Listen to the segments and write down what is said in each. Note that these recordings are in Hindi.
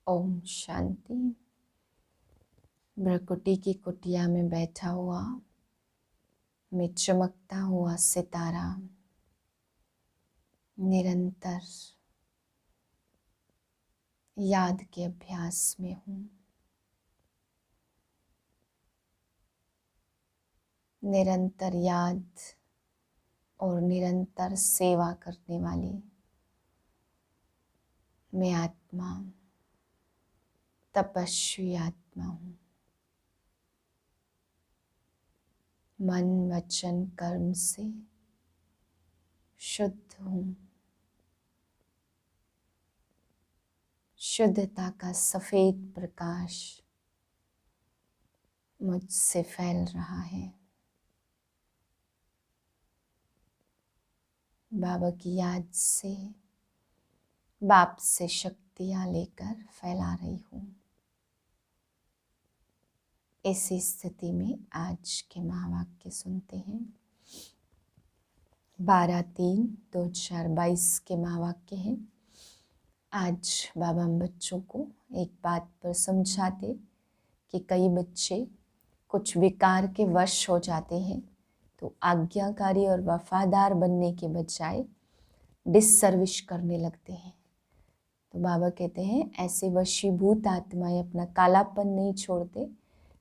ओम शांति। भ्रकुटी की कुटिया में बैठा हुआ मैं चमकता हुआ सितारा निरंतर याद के अभ्यास में हूँ। निरंतर याद और निरंतर सेवा करने वाली मैं आत्मा, तपस्वी आत्मा हूँ। मन वचन कर्म से शुद्ध हूँ। शुद्धता का सफेद प्रकाश मुझसे फैल रहा है। बाबा की याद से, बाप से शक्तियाँ लेकर फैला रही हूँ। इसी स्थिति में आज के महावाक्य सुनते हैं। 12/3/2022 के महावाक्य हैं। आज बाबा हम बच्चों को एक बात पर समझाते कि कई बच्चे कुछ विकार के वश हो जाते हैं, तो आज्ञाकारी और वफादार बनने के बजाय डिससर्विस करने लगते हैं। तो बाबा कहते हैं ऐसे वशीभूत आत्माएं अपना कालापन नहीं छोड़ते,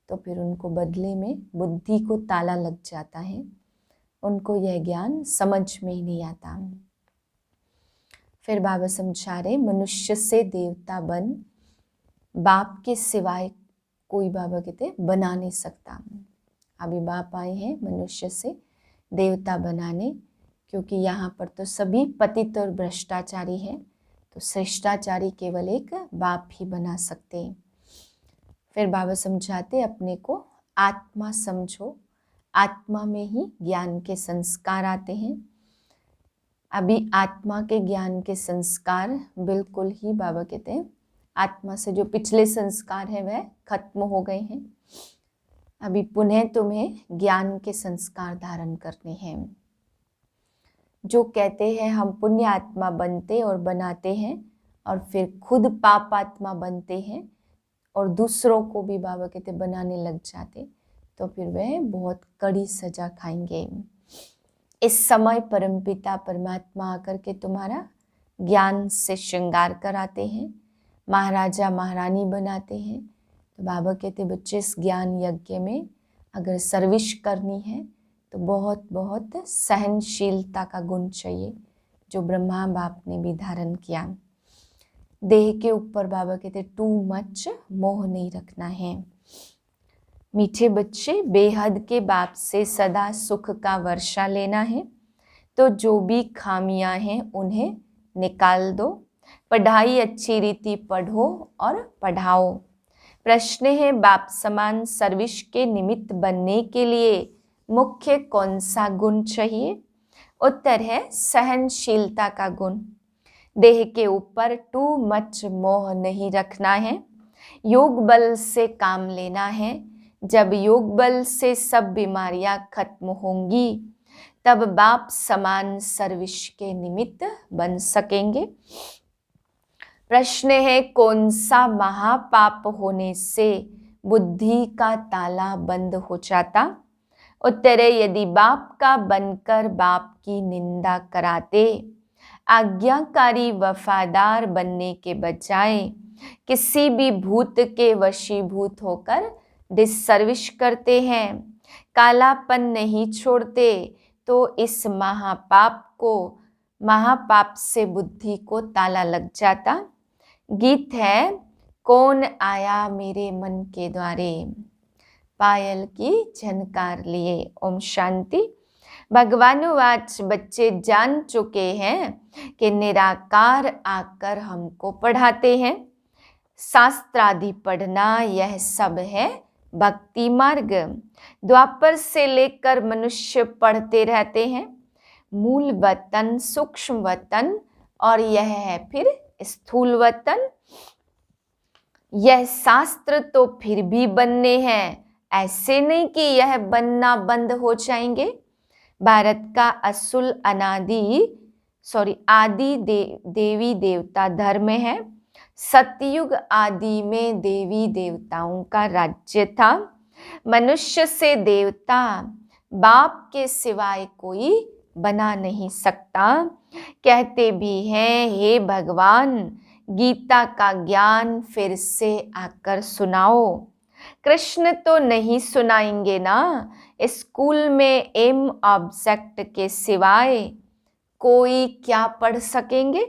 तो फिर उनको बदले में बुद्धि को ताला लग जाता है। उनको यह ज्ञान समझ में ही नहीं आता। फिर बाबा समझा रहे मनुष्य से देवता बन बाप के सिवाय कोई, बाबा कहते बना नहीं सकता। अभी बाप आए हैं मनुष्य से देवता बनाने, क्योंकि यहाँ पर तो सभी पतित और भ्रष्टाचारी हैं, तो श्रेष्ठाचारी केवल एक बाप ही बना सकते हैं। फिर बाबा समझाते अपने को आत्मा समझो, आत्मा में ही ज्ञान के संस्कार आते हैं। अभी आत्मा के ज्ञान के संस्कार बिल्कुल ही, बाबा कहते हैं आत्मा से जो पिछले संस्कार हैं वह खत्म हो गए हैं। अभी पुनः तुम्हें ज्ञान के संस्कार धारण करने हैं। जो कहते हैं हम पुण्य आत्मा बनते और बनाते हैं और फिर खुद पाप आत्मा बनते हैं और दूसरों को भी बाबा कहते बनाने लग जाते, तो फिर वह बहुत कड़ी सजा खाएंगे। इस समय परमपिता परमात्मा आकर के तुम्हारा ज्ञान से श्रृंगार कराते हैं, महाराजा महारानी बनाते हैं। तो बाबा कहते बच्चे इस ज्ञान यज्ञ में अगर सर्विस करनी है तो बहुत बहुत सहनशीलता का गुण चाहिए, जो ब्रह्मा बाप ने भी धारण किया। देह के ऊपर बाबा कहते टू मच मोह नहीं रखना है। मीठे बच्चे बेहद के बाप से सदा सुख का वर्षा लेना है, तो जो भी खामियां हैं उन्हें निकाल दो। पढ़ाई अच्छी रीति पढ़ो और पढ़ाओ। प्रश्न है बाप समान सर्विस के निमित्त बनने के लिए मुख्य कौन सा गुण चाहिए? उत्तर है सहनशीलता का गुण। देह के ऊपर टू मच मोह नहीं रखना है। योग बल से काम लेना है। जब योग बल से सब बीमारियां खत्म होंगी तब बाप समान सर्विस के निमित्त बन सकेंगे। प्रश्न है कौन सा महापाप होने से बुद्धि का ताला बंद हो जाता? उत्तर है यदि बाप का बनकर बाप की निंदा कराते, आज्ञाकारी वफादार बनने के बजाय किसी भी भूत के वशीभूत होकर डिससर्विस करते हैं, कालापन नहीं छोड़ते, तो इस महापाप से बुद्धि को ताला लग जाता। गीत है कौन आया मेरे मन के द्वारे, पायल की झनकार लिए। ओम शांति। भगवानुवाच बच्चे जान चुके हैं कि निराकार आकर हमको पढ़ाते हैं। शास्त्रादि पढ़ना यह सब है भक्ति मार्ग। द्वापर से लेकर मनुष्य पढ़ते रहते हैं मूल वतन, सूक्ष्म वतन और यह है फिर स्थूल वतन। यह शास्त्र तो फिर भी बनने हैं, ऐसे नहीं कि यह बनना बंद हो जाएंगे। भारत का आदि देवी देवता धर्म है, सतयुग आदि में देवी देवताओं का राज्य था। मनुष्य से देवता बाप के सिवाय कोई बना नहीं सकता। कहते भी हैं, हे भगवान गीता का ज्ञान फिर से आकर सुनाओ। कृष्ण तो नहीं सुनाएंगे ना, स्कूल में एम ऑब्जेक्ट के सिवाय कोई क्या पढ़ सकेंगे।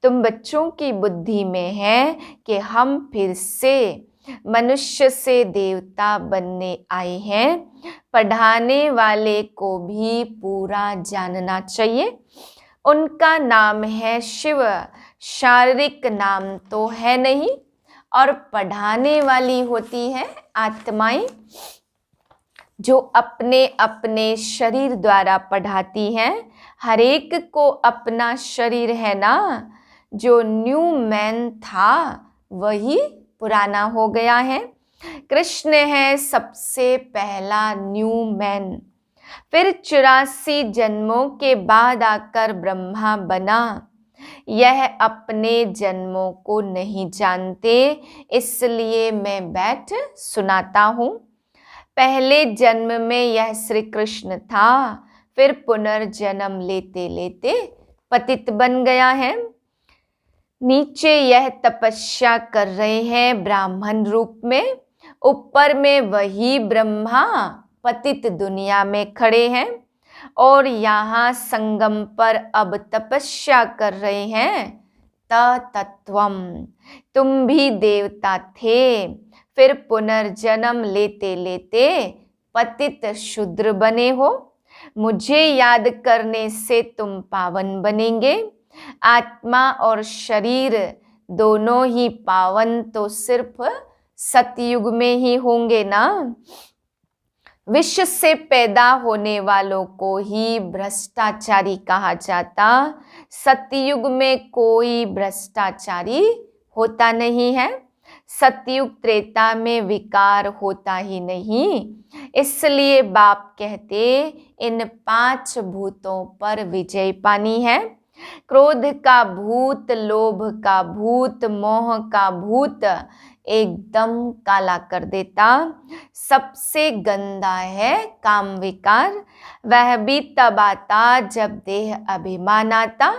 तुम बच्चों की बुद्धि में है कि हम फिर से मनुष्य से देवता बनने आए हैं। पढ़ाने वाले को भी पूरा जानना चाहिए। उनका नाम है शिव, शारीरिक नाम तो है नहीं। और पढ़ाने वाली होती है आत्माएं, जो अपने अपने शरीर द्वारा पढ़ाती हैं। हर एक को अपना शरीर है ना, जो न्यू मैन था वही पुराना हो गया है। कृष्ण है सबसे पहला न्यू मैन, फिर 84 जन्मों के बाद आकर ब्रह्मा बना। यह अपने जन्मों को नहीं जानते, इसलिए मैं बैठ सुनाता हूँ। पहले जन्म में यह श्री कृष्ण था, फिर पुनर्जन्म लेते लेते पतित बन गया है। नीचे यह तपस्या कर रहे हैं ब्राह्मण रूप में, ऊपर में वही ब्रह्मा पतित दुनिया में खड़े हैं। और यहाँ संगम पर अब तपस्या कर रहे हैं तत्वम। तुम भी देवता थे, फिर पुनर्जन्म लेते लेते पतित शूद्र बने हो। मुझे याद करने से तुम पावन बनेंगे। आत्मा और शरीर दोनों ही पावन तो सिर्फ सतयुग में ही होंगे ना। विश्व से पैदा होने वालों को ही भ्रष्टाचारी कहा जाता। सतयुग में कोई भ्रष्टाचारी होता नहीं है। सतयुग त्रेता में विकार होता ही नहीं। इसलिए बाप कहते इन 5 भूतों पर विजय पानी है। क्रोध का भूत, लोभ का भूत, मोह का भूत एकदम काला कर देता। सबसे गंदा है काम विकार, वह भी तब आता जब देह अभिमान आता।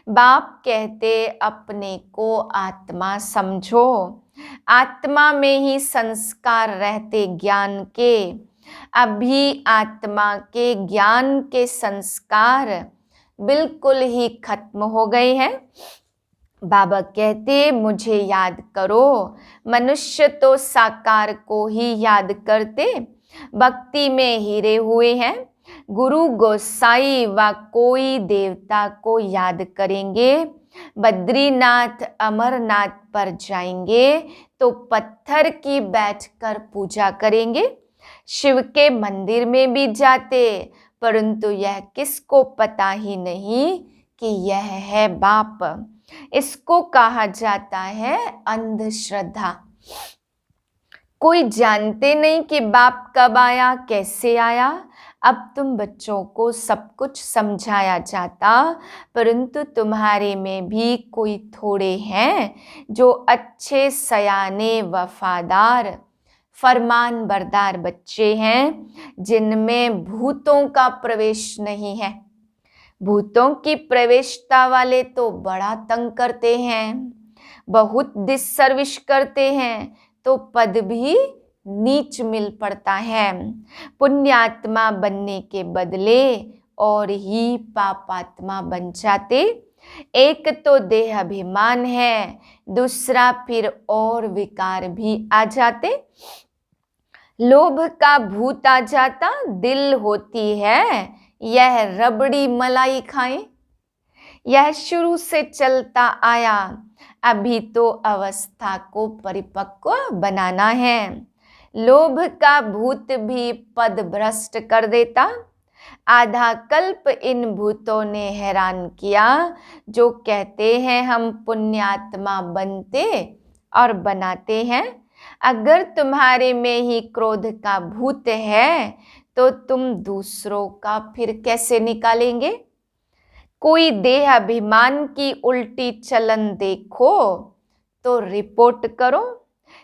बाप कहते अपने को आत्मा समझो। आत्मा में ही संस्कार रहते ज्ञान के। अभी आत्मा के ज्ञान के संस्कार बिल्कुल ही खत्म हो गए हैं। बाबा कहते मुझे याद करो। मनुष्य तो साकार को ही याद करते, भक्ति में हीरे हुए हैं। गुरु गोसाई व कोई देवता को याद करेंगे। बद्रीनाथ अमरनाथ पर जाएंगे तो पत्थर की बैठकर पूजा करेंगे। शिव के मंदिर में भी जाते, परंतु यह किसको पता ही नहीं कि यह है बाप। इसको कहा जाता है अंधश्रद्धा। कोई जानते नहीं कि बाप कब आया, कैसे आया। अब तुम बच्चों को सब कुछ समझाया जाता, परंतु तुम्हारे में भी कोई थोड़े हैं जो अच्छे सयाने वफादार फरमान बरदार बच्चे हैं, जिनमें भूतों का प्रवेश नहीं है। भूतों की प्रवेशता वाले तो बड़ा तंग करते हैं, बहुत डिससर्विस करते हैं, तो पद भी नीच मिल पड़ता है। पुण्यात्मा बनने के बदले और ही पापात्मा बन जाते। एक तो देह अभिमान है, दूसरा फिर और विकार भी आ जाते। लोभ का भूत आ जाता, दिल होती है यह रबड़ी मलाई खाएं। यह शुरू से चलता आया, अभी तो अवस्था को परिपक्व बनाना है। लोभ का भूत भी पद भ्रष्ट कर देता। आधा कल्प इन भूतों ने हैरान किया, जो कहते हैं हम पुण्यात्मा बनते और बनाते हैं। अगर तुम्हारे में ही क्रोध का भूत है तो तुम दूसरों का फिर कैसे निकालेंगे। कोई देह अभिमान की उल्टी चलन देखो तो रिपोर्ट करो।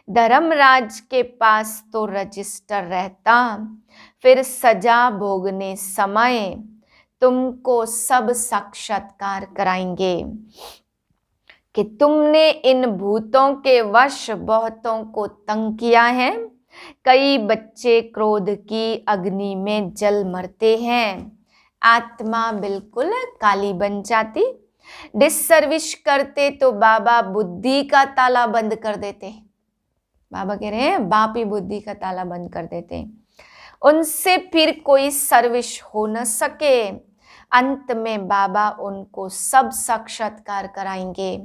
धर्मराज के पास तो रजिस्टर रहता, फिर सजा भोगने समय तुमको सब साक्षात्कार कराएंगे कि तुमने इन भूतों के वश बहुतों को तंग किया है। कई बच्चे क्रोध की अग्नि में जल मरते हैं, आत्मा बिल्कुल काली बन जाती। डिससर्विस करते तो बाबा बुद्धि का ताला बंद कर देते। बाबा कह रहे हैं बाप ही बुद्धि का ताला बंद कर देते, उनसे फिर कोई सर्विस हो न सके। अंत में बाबा उनको सब साक्षात्कार कराएंगे,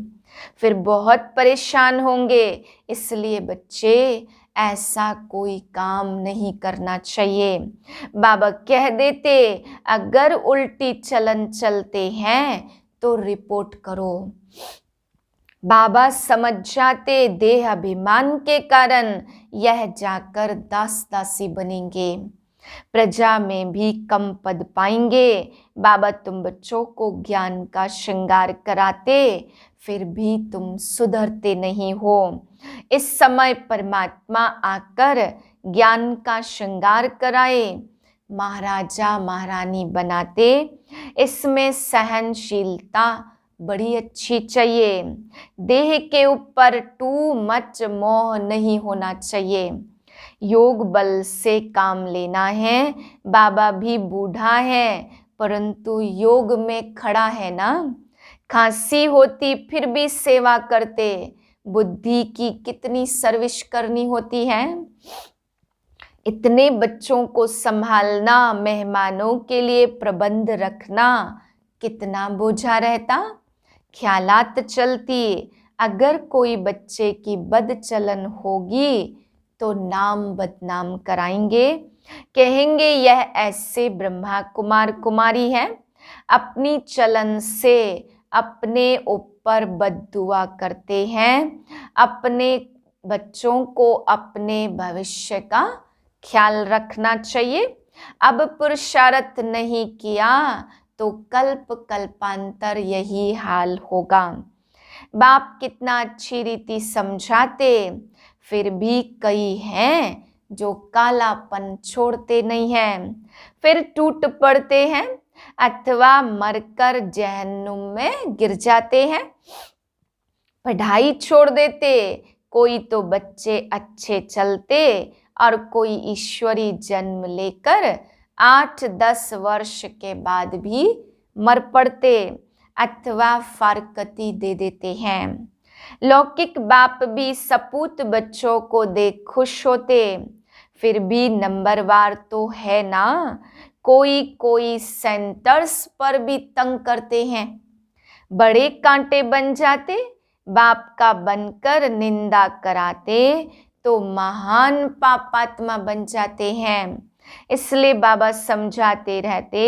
फिर बहुत परेशान होंगे। इसलिए बच्चे ऐसा कोई काम नहीं करना चाहिए। बाबा कह देते अगर उल्टी चलन चलते हैं तो रिपोर्ट करो। बाबा समझ जाते देह अभिमान के कारण यह जाकर दास दासी बनेंगे, प्रजा में भी कम पद पाएंगे। बाबा तुम बच्चों को ज्ञान का श्रृंगार कराते, फिर भी तुम सुधरते नहीं हो। इस समय परमात्मा आकर ज्ञान का श्रृंगार कराए, महाराजा महारानी बनाते। इसमें सहनशीलता बड़ी अच्छी चाहिए। देह के ऊपर टू मच मोह नहीं होना चाहिए। योग बल से काम लेना है। बाबा भी बूढ़ा है परंतु योग में खड़ा है ना। खांसी होती फिर भी सेवा करते। बुद्धि की कितनी सर्विस करनी होती है। इतने बच्चों को संभालना, मेहमानों के लिए प्रबंध रखना कितना बोझा रहता। ख्यालात चलती अगर कोई बच्चे की बदचलन होगी तो नाम बदनाम कराएंगे, कहेंगे यह ऐसे ब्रह्मा कुमार कुमारी है, अपनी चलन से अपने ऊपर बद्दुआ करते हैं। अपने बच्चों को अपने भविष्य का ख्याल रखना चाहिए। अब पुरुषार्थ नहीं किया तो कल्प कल्पांतर यही हाल होगा। बाप कितना अच्छी रीति समझाते, फिर भी कई हैं जो कालापन छोड़ते नहीं हैं, फिर टूट पड़ते हैं अथवा मरकर जहन्नुम में गिर जाते हैं, पढ़ाई छोड़ देते। कोई तो बच्चे अच्छे चलते और कोई ईश्वरी जन्म लेकर 8-10 वर्ष के बाद भी मर पड़ते अथवा फारकती दे देते हैं। लौकिक बाप भी सपूत बच्चों को देख खुश होते, फिर भी नंबरवार तो है ना। कोई कोई सेंटर्स पर भी तंग करते हैं, बड़े कांटे बन जाते। बाप का बनकर निंदा कराते तो महान पापात्मा बन जाते हैं। इसलिए बाबा समझाते रहते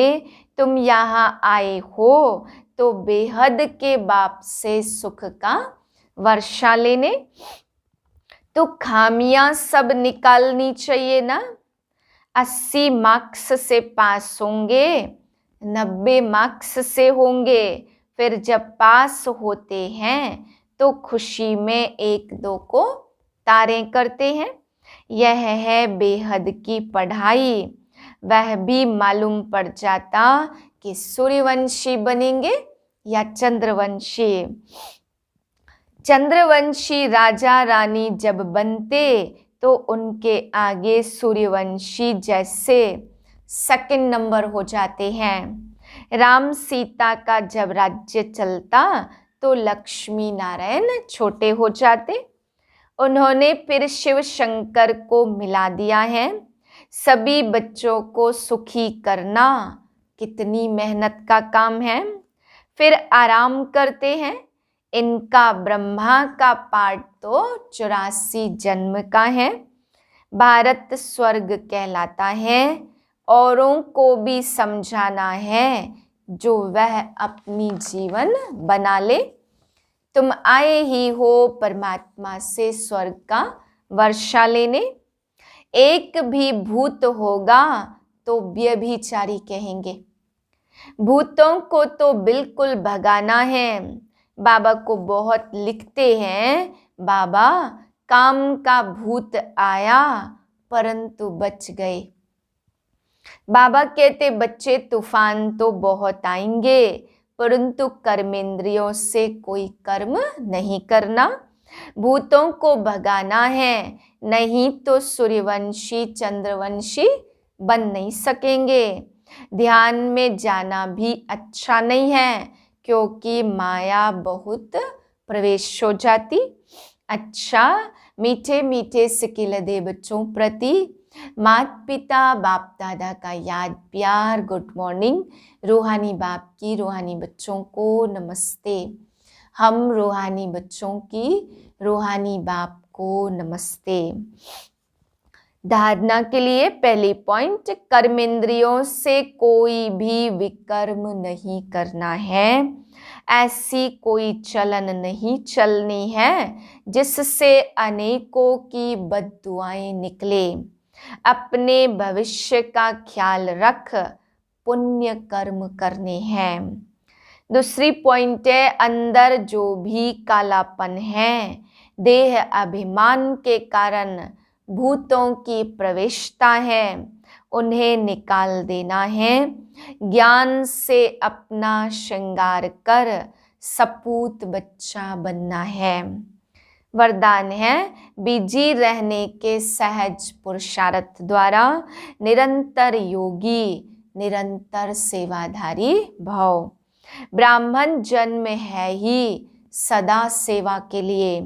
तुम यहाँ आए हो तो बेहद के बाप से सुख का वर्षा लेने, तो खामियां सब निकालनी चाहिए ना। 80 मार्क्स से पास होंगे, 90 मार्क्स से होंगे, फिर जब पास होते हैं तो खुशी में 1-2 को तारे करते हैं। यह है बेहद की पढ़ाई। वह भी मालूम पड़ जाता कि सूर्यवंशी बनेंगे या चंद्रवंशी। चंद्रवंशी राजा रानी जब बनते तो उनके आगे सूर्यवंशी जैसे सेकंड नंबर हो जाते हैं। राम सीता का जब राज्य चलता तो लक्ष्मी नारायण छोटे हो जाते। उन्होंने फिर शिव शंकर को मिला दिया है। सभी बच्चों को सुखी करना कितनी मेहनत का काम है। फिर आराम करते हैं। इनका ब्रह्मा का पाठ तो 84 जन्म का है। भारत स्वर्ग कहलाता है। औरों को भी समझाना है जो वह अपनी जीवन बना ले। तुम आए ही हो परमात्मा से स्वर्ग का वर्षा लेने। एक भी भूत होगा तो व्यभिचारी कहेंगे। भूतों को तो बिल्कुल भगाना है। बाबा को बहुत लिखते हैं बाबा काम का भूत आया परंतु बच गए। बाबा कहते बच्चे तूफान तो बहुत आएंगे परंतु कर्मेंद्रियों से कोई कर्म नहीं करना। भूतों को भगाना है, नहीं तो सूर्यवंशी चंद्रवंशी बन नहीं सकेंगे। ध्यान में जाना भी अच्छा नहीं है क्योंकि माया बहुत प्रवेश हो जाती। अच्छा, मीठे मीठे सिकिलदे बच्चों प्रति माता पिता बाप दादा का याद प्यार गुड मॉर्निंग। रूहानी बाप की रूहानी बच्चों को नमस्ते। हम रूहानी बच्चों की रूहानी बाप को नमस्ते। धारणा के लिए पहली पॉइंट, कर्मेंद्रियों से कोई भी विकर्म नहीं करना है। ऐसी कोई चलन नहीं चलनी है जिससे अनेकों की बद्दुआएं निकले। अपने भविष्य का ख्याल रख पुण्य कर्म करने हैं। दूसरी पॉइंट है, अंदर जो भी कालापन है, देह अभिमान के कारण भूतों की प्रवेशता है, उन्हें निकाल देना है। ज्ञान से अपना श्रृंगार कर सपूत बच्चा बनना है। वरदान है, बिजी रहने के सहज पुरुषार्थ द्वारा निरंतर योगी, निरंतर सेवाधारी भव। ब्राह्मण जन्म है ही सदा सेवा के लिए।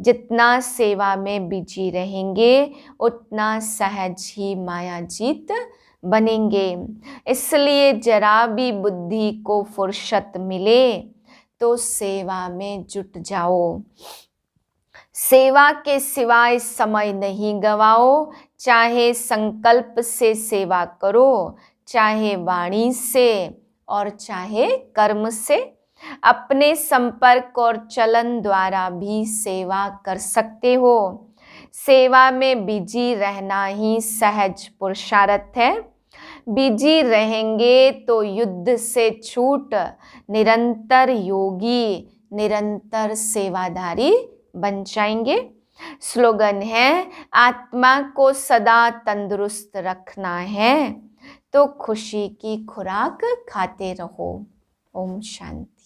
जितना सेवा में बिजी रहेंगे उतना सहज ही मायाजीत बनेंगे। इसलिए जरा भी बुद्धि को फुर्सत मिले तो सेवा में जुट जाओ। सेवा के सिवाय समय नहीं गवाओ। चाहे संकल्प से सेवा करो, चाहे वाणी से और चाहे कर्म से। अपने संपर्क और चलन द्वारा भी सेवा कर सकते हो। सेवा में बिजी रहना ही सहज पुरुषार्थ है। बिजी रहेंगे तो युद्ध से छूट निरंतर योगी, निरंतर सेवाधारी बन जाएंगे। स्लोगन है, आत्मा को सदा तंदुरुस्त रखना है तो खुशी की खुराक खाते रहो। ओम शांति।